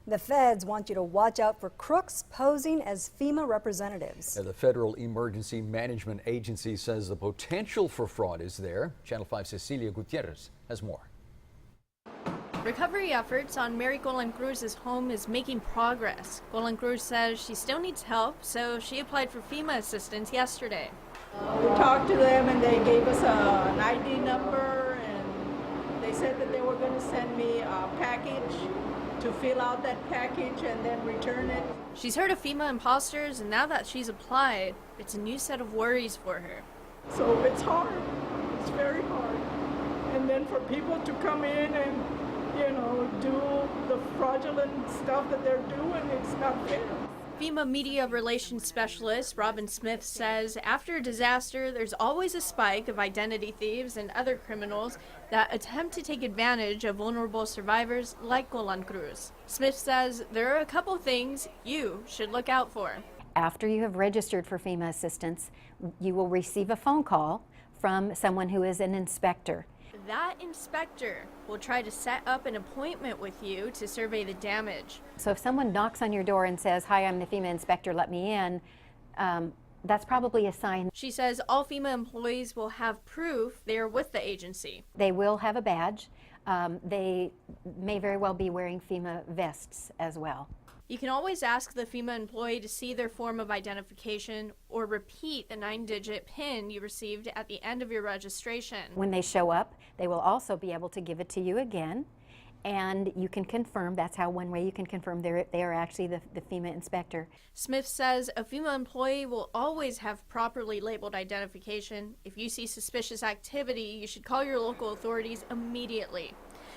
The feds want you to watch out for crooks posing as FEMA representatives. The Federal Emergency Management Agency says the potential for fraud is there. Channel 5's Cecilia Gutierrez has more. Recovery efforts on Mary Golan Cruz's home is making progress. Golan Cruz says she still needs help, so she applied for FEMA assistance yesterday. We talked to them and they gave us an ID number, and they said that they were going to send me a package to fill out that package and then return it. She's heard of FEMA Impostors, and now that she's applied, it's a new set of worries for her. So it's hard. It's very hard. And then for people to come in and, do the fraudulent stuff that they're doing, it's not fair. FEMA Media Relations Specialist Robin Smith says after a disaster, there's always a spike of identity thieves and other criminals that attempt to take advantage of vulnerable survivors like Golan Cruz. Smith says there are a couple things you should look out for. After you have registered for FEMA assistance, you will receive a phone call from someone who is an inspector. That inspector will try to set up an appointment with you to survey the damage. So if someone knocks on your door and says, "Hi, I'm the FEMA inspector, let me in," that's probably a sign. She says all FEMA employees will have proof they're with the agency. They will have a badge. They may very well be wearing FEMA vests as well. You can always ask the FEMA employee to see their form of identification or repeat the 9-digit PIN you received at the end of your registration. When they show up, they will also be able to give it to you again, and you can confirm. That's how one way you can confirm they are actually the FEMA inspector. Smith says a FEMA employee will always have properly labeled identification. If you see suspicious activity, you should call your local authorities immediately.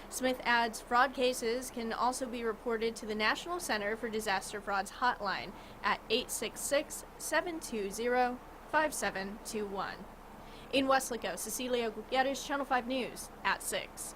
Smith adds fraud cases can also be reported to the National Center for Disaster Frauds hotline at 866-720-5721. In Weslaco, Cecilia Gutierrez, Channel 5 News at 6.